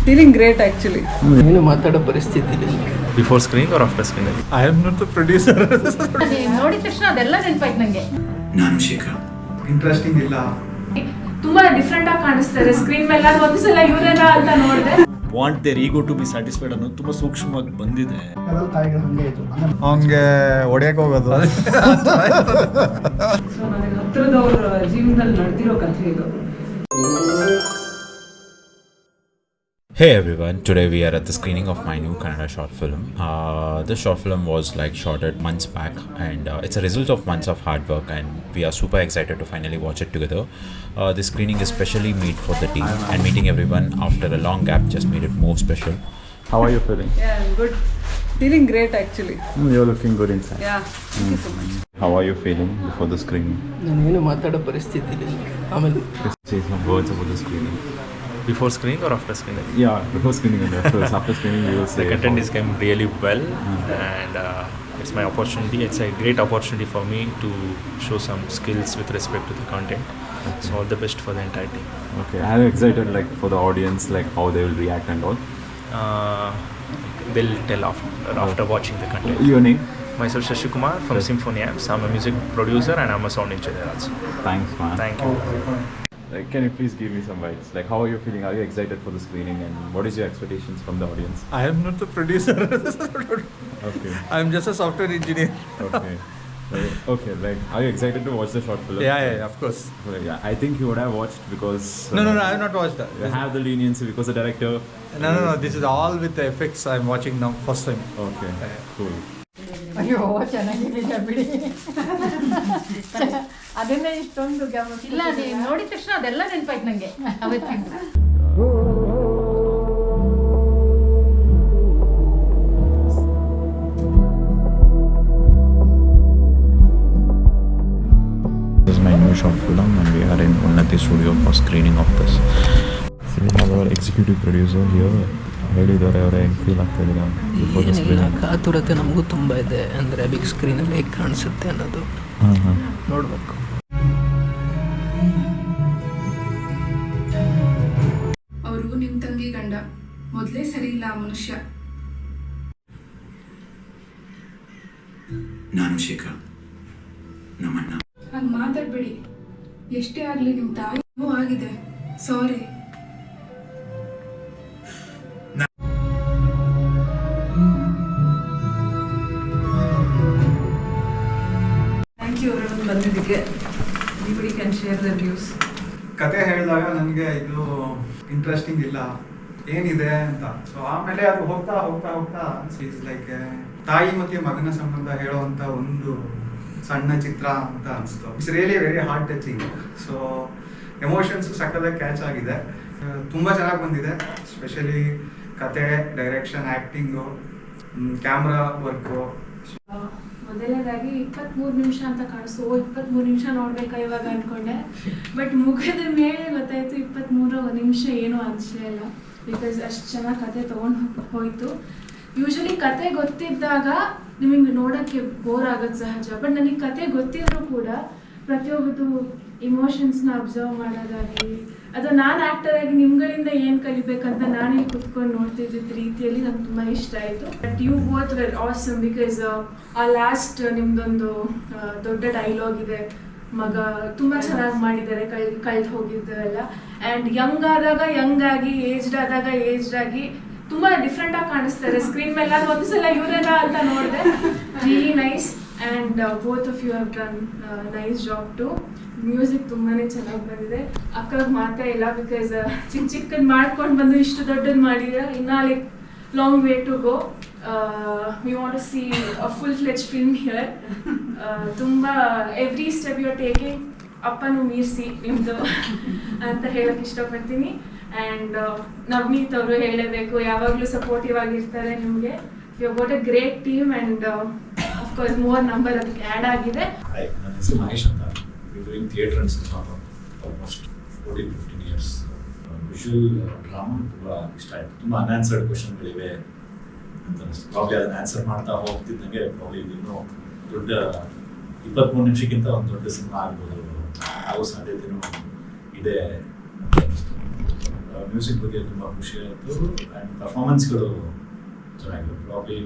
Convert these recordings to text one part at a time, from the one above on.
Feeling great actually. ಏನು ಮಾತಾಡೋ ಪರಿಸ್ಥಿತಿ ಇಲ್ಲ. Before screening or after screening? I am not the producer. ನೋಡಿದ ತಕ್ಷಣ ಅದೆಲ್ಲ ನೆನಪಾಯ್ತು ನಂಗೆ. ನಾನು ಶೇಖರ್. ಇಂಟ್ರೆಸ್ಟಿಂಗ್ ಇಲ್ಲ. ತುಂಬಾ ಡಿಫ್ರೆಂಟ್ ಆಗಿ ಕಾಣಿಸ್ತಾರೆ ಸ್ಕ್ರೀನ್ ಮೇಲೆ. ನಾನು ಒಂದ್ಸಲ ಇವರೇನ ಅಂತ ನೋಡಿದೆ. Want their ego to be satisfied ಅನ್ನೋದು ತುಂಬಾ ಸೂಕ್ಷ್ಮವಾಗಿ ಬಂದಿದೆ. ಅವನಿಗೆ ಹೊಡೆಯಕ್ಕೆ ಹೋಗೋದು. ಸೊ ನನಗೆ ಹತ್ರದವ್ರ ಜೀವನದಲ್ಲಿ ನಡೆದಿರೋ ಕಥೆ ಇದು. Hey everyone, today we are at the screening of my new Kannada short film. This short film was shot at months back and it's a result of months of hard work and we are super excited to finally watch it together. This screening is specially made for the team and meeting everyone after a long gap just made it more special. How are you feeling? Yeah, I'm good. Feeling great actually. You're looking good inside. Yeah, thank you so much. How are you feeling before the screening? ನಾನೇನು ಮಾತಾಡೋ ಪರಿಸ್ಥಿತಿ ಇಲ್ಲ. ಆಮೇಲೆ Say some words about the screening. Before screening or after screening? Yeah, before screening and after screening you will say. The content is going really well and it's my opportunity. It's a great opportunity for me to show some skills with respect to the content. Okay. So all the best for the entire team. Okay, I'm excited for the audience, how they will react and all. They'll tell after watching the content. Your name? Myself Shashi Kumar from Symphony Amps. I'm a music producer and I'm a sound engineer also. Thanks man. Thank you. Can you please give me some vibes? How are you feeling? Are you excited for the screening and what is your expectations from the audience? I am not the producer. Okay. I'm just a software engineer. Okay. Okay, are you excited to watch the short film? Yeah, of course. Yeah, I think you would have watched because... No, I have not watched that. You have the leniency because the director... No, this is all with the effects I'm watching now, first time. Okay, cool. ಅಯ್ಯೋ ಚೆನ್ನಾಗಿದೆ ಬಿಡಿ. ಅದನ್ನೇ ಇಷ್ಟೊಂದು ಇಲ್ಲ, ನೋಡಿದ ತಕ್ಷಣ ಅದೆಲ್ಲ ನೆನಪಾಯ್ತು ನಂಗೆ ಅವತ್ತಿಂದ. This is my new short film and we are in Unnati Studio for screening of this. So we have our executive producer here. ಹೇಳಿದ್ದಾರೆ ಅವರೇ ಹೆಂಗೆ ಫೀಲ್ ಆಗ್ತಾಯಿದ್ದೀರಾ? ಏನಿಲ್ಲ, ಕಾತುರತೆ ನಮಗೂ ತುಂಬ ಇದೆ. ಅಂದರೆ ಬಿಗ್ ಸ್ಕ್ರೀನಲ್ಲಿ ಹೇಗೆ ಕಾಣಿಸುತ್ತೆ ಅನ್ನೋದು ನೋಡಬೇಕು. ಅವರು ನಿಮ್ಮ ತಂಗಿ ಗಂಡ ಮೊದಲೇ ಸರಿ ಇಲ್ಲ ಆ ಮನುಷ್ಯ. ನಾನು ಶೇಖರ್. ನಮ್ಮಣ್ಣ. ಹಾಗೆ ಮಾತಾಡಬೇಡಿ. ಎಷ್ಟೇ ಆಗಲಿ ನಿಮ್ಮ ತಾಯಿಗೂ ಆಗಿದೆ. ಸಾರಿ. ಬಂದಿದ್ದಕ್ಕೆ everybody can share the views. ಕತೆ ಹೇಳಿದಾಗ ನನಗೆ ಇದು ಇಂಟ್ರೆಸ್ಟಿಂಗ್ ಇಲ್ಲ, ಏನಿದೆ ಅಂತ. ಸೊ ಆಮೇಲೆ ಅದು ಹೋಗ್ತಾ ತಾಯಿ ಮತ್ತೆ ಮಗನ ಸಂಬಂಧ ಹೇಳುವಂತ ಒಂದು ಸಣ್ಣ ಚಿತ್ರ ಅಂತ ಅನಿಸ್ತು. It's really very heart touching. So emotions ಸಕ್ಕದಾಗಿ ಕ್ಯಾಚ್ ಆಗಿದೆ. ತುಂಬ ಚೆನ್ನಾಗಿ ಬಂದಿದೆ. ಸ್ಪೆಷಲಿ ಕತೆ, ಡೈರೆಕ್ಷನ್, ಆ್ಯಕ್ಟಿಂಗು, ಕ್ಯಾಮ್ರಾ ವರ್ಕು. ಮೊದಲನೇದಾಗಿ 23 ನಿಮಿಷ ಅಂತ ಕಾಣಿಸ್ತು. 23 ನಿಮಿಷ ನೋಡ್ಬೇಕಾ ಇವಾಗ ಅನ್ಕೊಂಡೆ. ಬಟ್ ಮುಖದ ಮೇಲೆ ಗೊತ್ತಾಯ್ತು 23 ನಿಮಿಷ ಏನೂ ಅನಿಸಲೇ ಇಲ್ಲ. ಬಿಕಾಸ್ ಅಷ್ಟು ಚೆನ್ನಾಗಿ ಕತೆ ತೊಗೊಂಡು ಹೋಯ್ತು. ಯೂಶಲಿ ಕತೆ ಗೊತ್ತಿದ್ದಾಗ ನಿಮಗೆ ನೋಡೋಕ್ಕೆ ಬೋರ್ ಆಗೋದು ಸಹಜ. ಬಟ್ ನನಗೆ ಕತೆ ಗೊತ್ತಿದ್ರು ಕೂಡ ಪ್ರತಿಯೊಬ್ಬರು ಇಮೋಷನ್ಸ್ನ ಅಬ್ಸರ್ವ್ ಮಾಡೋದಾಗಲಿ, ಅಥವಾ ನಾನು ಆ್ಯಕ್ಟರ್ ಆಗಿ ನಿಮ್ಗಳಿಂದ ಏನು ಕಲಿಬೇಕಂತ ನಾನೇ ಕುತ್ಕೊಂಡು ನೋಡ್ತಿದ್ದ ರೀತಿಯಲ್ಲಿ ನಂಗೆ ತುಂಬ ಇಷ್ಟ ಆಯಿತು. But you both were awesome because ಆ ಲಾಸ್ಟ್ ನಿಮ್ಮದೊಂದು ದೊಡ್ಡ ಡೈಲಾಗ್ ಇದೆ, ಮಗ ತುಂಬ ಚೆನ್ನಾಗಿ ಮಾಡಿದ್ದಾರೆ, ಕಳ್ದು ಹೋಗಿದ್ದೆಲ್ಲ. ಆ್ಯಂಡ್ ಯಂಗ್ ಆದಾಗ ಯಂಗ್ ಆಗಿ, ಏಜ್ಡ್ ಆದಾಗ ಏಜ್ಡ್ ಆಗಿ ತುಂಬ ಡಿಫ್ರೆಂಟಾಗಿ ಕಾಣಿಸ್ತಾರೆ ಸ್ಕ್ರೀನ್ ಮೇಲೆ. ನಾನು ಒಂದ್ಸಲ ಇವರೇನ ಅಂತ ನೋಡಿದೆ. Really nice and both of you have done nice job too. Music ತುಂಬಾ ಚೆನ್ನಾಗಿ ಬಂದಿದೆ. ಅಕ್ಕಾಗ ಮಾತೇ ಇಲ್ಲ ಬಿಕಾಸ್ ಚಿಕ್ಕದು ಮಾಡ್ಕೊಂಡು ಬಂದು ಇಷ್ಟು ದೊಡ್ಡದು ಮಾಡಿದ್ರೆ ಇನ್ನೂ long way to go. We want to see a full fledge film here. ತುಂಬ every step you are taking ಅಪ್ಪನೂ ಮೀರಿಸಿ ನಿಮ್ಮದು ಅಂತ ಹೇಳಕ್ಕೆ ಇಷ್ಟಪಡ್ತೀನಿ. ಆ್ಯಂಡ್ ನವನೀತ್ ಅವರು ಹೇಳಬೇಕು, ಯಾವಾಗಲೂ ಸಪೋರ್ಟಿವ್ ಆಗಿರ್ತಾರೆ ನಿಮಗೆ. You got a great team and of course more number ಅದಕ್ಕೆ ಆ್ಯಡ್ ಆಗಿದೆ. ನನ್ನ ಹೆಸರು ಮಹೇಶ್ ಅಂತ. doing theatre and cinema for almost 14-15 years. Visual drama ತುಂಬ ಇಷ್ಟ ಆಯಿತು. ತುಂಬ ಅನ್ಆನ್ಸರ್ಡ್ ಕ್ವಶನ್ಗಳಿವೆ ಅಂತ ಅನಿಸ್ತು. ಪ್ರಾಬ್ಲಿ ಅದನ್ನು ಆನ್ಸರ್ ಮಾಡ್ತಾ ಹೋಗ್ತಿದ್ದಂಗೆ ಪ್ರಾಬ್ಲಿ ಇನ್ನೂ ದೊಡ್ಡ 23 ನಿಮಿಷಕ್ಕಿಂತ ಒಂದು ದೊಡ್ಡ ಸಿನಿಮಾ ಆಗ್ಬೋದು, ಆಗೋ ಸಾಧ್ಯತೆಯೂ ಇದೆ ಅಂತ ಅನಿಸ್ತು. ಮ್ಯೂಸಿಕ್ ಬಗ್ಗೆ ತುಂಬ ಖುಷಿ ಆಯಿತು ಆ್ಯಂಡ್ ಪರ್ಫಾರ್ಮೆನ್ಸ್ಗಳು ಚೆನ್ನಾಗಿತ್ತು. ಪ್ರಾಬ್ಲಿ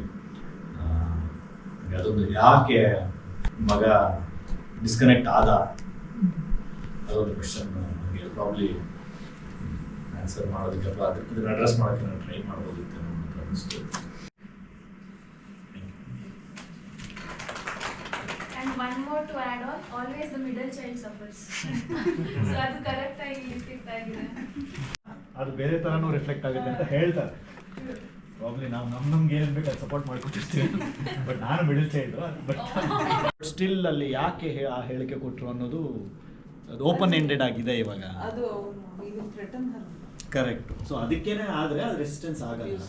ಅದೊಂದು ಯಾಕೆ ಮಗ ಡಿಸ್ಕನೆಕ್ಟ್ ಆದ ಅದೊಂದು ಕ್ವೆಶನ್ ನನಗೆ ಪ್ರಾಬ್ಲಿ ಆನ್ಸರ್ ಮಾಡೋದಕ್ಕೆ ಅಥವಾ ಅದನ್ನು ಅಡ್ರೆಸ್ ಮಾಡೋಕ್ಕೆ ನಾನು ಟ್ರೈ ಮಾಡ್ಬೋದಿತ್ತು ಅಂತ ಅನಿಸ್ತು. And one more to add on, always the middle child suffers. So ಅದು ಕರೆಕ್ಟ್ ಆಗಿ ರಿಫ್ಲೆಕ್ಟ್ ಆಗಿದೆ. ಅದು ಬೇರೆ ಥರನೂ ರಿಫ್ಲೆಕ್ಟ್ ಆಗುತ್ತೆ ಅಂತ ಹೇಳ್ತಾರೆ. ಪ್ರಾಬ್ಲಿ ನಾವು ನಮ್ಗೆ ಏನು ಬೇಕು ಅದು ಸಪೋರ್ಟ್ ಮಾಡ್ಕೊಟ್ಟಿರ್ತೀವಿ. ಬಟ್ ನಾನು ಮಿಡಲ್ ಚೈಲ್ಡ್, ಬಟ್ ಸ್ಟಿಲ್ ಅಲ್ಲಿ ಯಾಕೆ ಆ ಹೇಳಿಕೆ ಕೊಟ್ಟರು ಅನ್ನೋದು ಅದು ಓಪನ್ ಎಂಡೆಡ್ ಆಗಿದೆ ಇವಾಗ. ಅದು ಥ್ರೆಟನ್ ಕರೆಕ್ಟ್. ಸೊ ಅದಕ್ಕೇನೆ ಆದರೆ ಅದು ರೆಸಿಸ್ಟೆನ್ಸ್ ಆಗಲ್ಲ.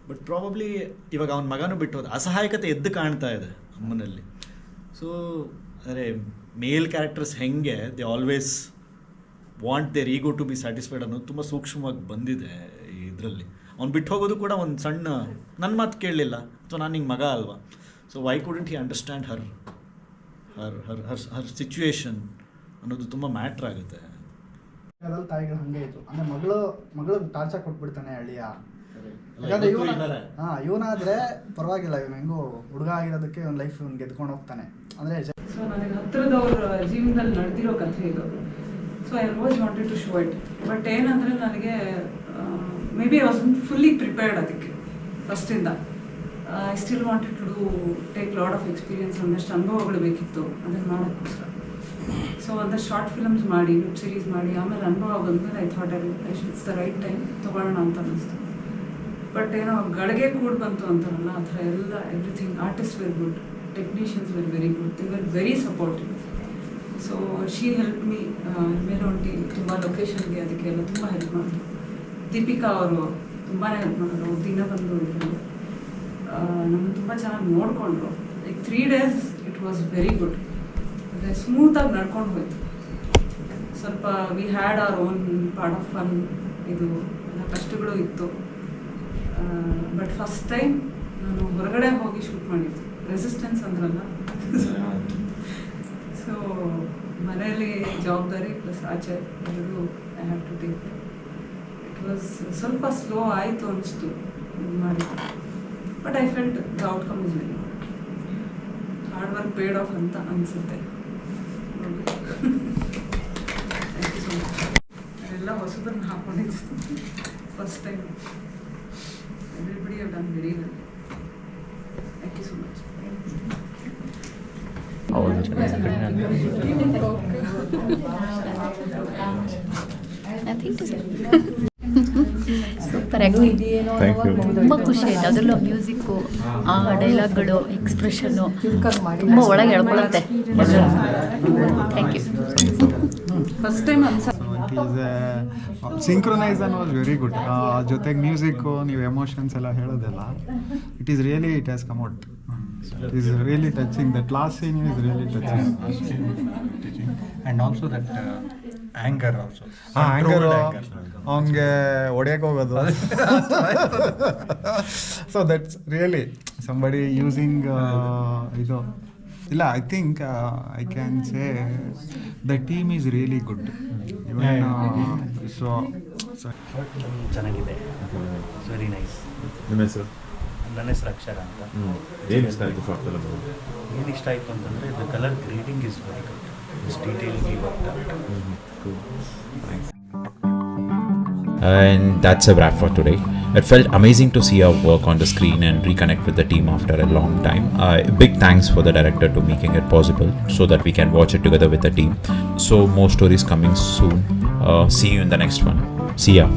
ಬಟ್ ಪ್ರಾಬಬ್ಲಿ ಇವಾಗ ಅವನ ಮಗನೂ ಬಿಟ್ಟು ಹೋದ ಅಸಹಾಯಕತೆ ಎದ್ದು ಕಾಣ್ತಾ ಇದೆ ಅಮ್ಮನಲ್ಲಿ. ಸೊ ಅಂದರೆ ಮೇಲ್ ಕ್ಯಾರೆಕ್ಟರ್ಸ್ ಹೆಂಗೆ they always want their ego to be satisfied ಅನ್ನೋದು ತುಂಬ ಸೂಕ್ಷ್ಮವಾಗಿ ಬಂದಿದೆ ಇದರಲ್ಲಿ. ಅವ್ನು ಬಿಟ್ಟು ಹೋಗೋದು ಕೂಡ ಒಂದು ಸಣ್ಣ ನನ್ನ ಮಾತು ಕೇಳಲಿಲ್ಲ, ಸೊ ನಾನು ಹಿಂಗೆ ಮಗ ಅಲ್ವಾ, ಸೊ ವೈ ಕುಡಂಟ್ ಹಿ ಅಂಡರ್ಸ್ಟ್ಯಾಂಡ್ ಹರ್ ಹರ್ ಹರ್ ಹರ್ ಹರ್ ಸಿಚುವೇಶನ್ ಅನ್ನೋದು ತುಂಬ ಮ್ಯಾಟ್ರ್ ಆಗುತ್ತೆ. ಅದ್ರಲ್ಲಿ ತಾಯಿಗಳು ಹಂಗೆ ಇತ್ತು ಅಂದರೆ ಮಗಳು ಟಾರ್ಚರ್ ಕೊಟ್ಬಿಡ್ತಾನೆ ಅಳಿಯ. ಇವನಾದ್ರೆ ಪರವಾಗಿಲ್ಲ, ಇವನು ಹೆಂಗೋ ಹುಡುಗ ಆಗಿರೋದಕ್ಕೆ ಒಂದು ಲೈಫ್ ಇವ್ನು ಗೆದ್ಕೊಂಡು ಹೋಗ್ತಾನೆ ಅಂದರೆ. ಸೊ ನನಗೆ ಹತ್ತಿರದವ್ರ ಜೀವನದಲ್ಲಿ ನಡೆದಿರೋ ಕಥೆ ಇದು. So I always wanted to show it. But ಏನಂದರೆ ನನಗೆ may be I was fully prepared ಅದಕ್ಕೆ ಫಸ್ಟಿಂದ. I still wanted to do take lot of experience, ಒಂದಷ್ಟು ಅನುಭವಗಳು ಬೇಕಿತ್ತು ಅದನ್ನು ಮಾಡೋಕ್ಕೋಸ್ಕರ. ಸೊ ಒಂದಷ್ಟು ಶಾರ್ಟ್ ಫಿಲ್ಮ್ಸ್ ಮಾಡಿ, ವೆಬ್ ಸೀರೀಸ್ ಮಾಡಿ, ಆಮೇಲೆ ಅನುಭವ ಬಂದಮೇಲೆ I thought it's the right time ತೊಗೊಳ್ಳೋಣ ಅಂತ ಅನ್ನಿಸ್ತು. ಬಟ್ ಏನೋ ಗಳಿಗೆ ಕೂಡ ಬಂತು ಅಂತಾರಲ್ಲ, ಆ ಥರ ಎಲ್ಲ everything. Artist were good, technicians were very good, they were very supportive. So she help me. ಮೇಲೊಂಟಿ ತುಂಬ ಲೊಕೇಶನ್ಗೆ ಅದಕ್ಕೆಲ್ಲ ತುಂಬ ಹೆಲ್ಪ್ ಮಾಡಿದ್ರು. ದೀಪಿಕಾ ಅವರು ತುಂಬಾ ಹೆಲ್ಪ್ ಮಾಡಿದ್ರು. ಅವ್ರು ದಿನ ಬಂದು ನಮ್ಮನ್ನು ತುಂಬ ಚೆನ್ನಾಗಿ ನೋಡಿಕೊಂಡ್ರು. Like 3 days it was very good. ಅಂದರೆ ಸ್ಮೂತಾಗಿ ನಡ್ಕೊಂಡು ಹೋಯ್ತು. ಸ್ವಲ್ಪ we had our own part of fun. ಇದು ಎಲ್ಲ ಕಷ್ಟಗಳು ಇತ್ತು. ಬಟ್ ಫಸ್ಟ್ ಟೈಮ್ ನಾನು ಹೊರಗಡೆ ಹೋಗಿ ಶೂಟ್ ಮಾಡಿದ್ದೆ. ರೆಸಿಸ್ಟೆನ್ಸ್ ಅಂದ್ರಲ್ಲ, ಸೊ ಮನೆಯಲ್ಲಿ ಜವಾಬ್ದಾರಿ ಪ್ಲಸ್ ಆಚೆ ಎರಡು I have to take. It was ಸ್ವಲ್ಪ ಸ್ಲೋ ಆಯಿತು ಅನಿಸ್ತು ಮಾಡಿದ್ದು. But I felt the outcome is very good. Hard work paid off ಅಂತ ಅನಿಸುತ್ತೆ. Thank you so much. ಎಲ್ಲ ಹೊಸದನ್ನು ಹಾಕೊಂಡಿದ್ದು first time. Everybody have done very well. Thank you so much. Super acting, ತುಂಬ ಖುಷಿ ಆಯಿತು. ಅದರಲ್ಲೂ ಮ್ಯೂಸಿಕ್ಕು, ಆ ಡೈಲಾಗ್ಗಳು, ಎಕ್ಸ್ಪ್ರೆಷನ್ನು ತುಂಬ ಒಳಗೆ ಎಳ್ಕೊಳ್ಳುತ್ತೆ. Thank you. First time synchronisation was very good. ಜೊತೆಗೆ ಮ್ಯೂಸಿಕ್ಕು, ನೀವು ಎಮೋಷನ್ಸ್ ಎಲ್ಲ ಹೇಳೋದೆಲ್ಲ, it is really it has come out. It is really touching. That last scene is really touching. And also that anger also. Anger ಅವನಿಗೆ ಹೊಡೆಯಕ್ಕೆ ಹೋಗೋದು. So that's really somebody using ಇದು ಇಲ್ಲ. I think I can say the team is really good. Even so ಚೆನ್ನಾಗಿದೆ, very nice. ನಿಮ್ಮ ಹೆಸರು? ನನ್ನ ಹೆಸರು ಅಕ್ಷರ ಅಂತ. ಏನು ಇಷ್ಟ ಆಯಿತು ಶಾರ್ಟ್ ಫಿಲಮ್? ಏನು ಇಷ್ಟ ಆಯಿತು ಅಂತಂದರೆ the colour grading is very good. It's ಡೀಟೇಲ್ಗೆ worked out. And that's a wrap for today. It felt amazing to see our work on the screen and reconnect with the team after a long time. Big thanks for the director to making it possible so that we can watch it together with the team. So more stories coming soon. See you in the next one. See ya.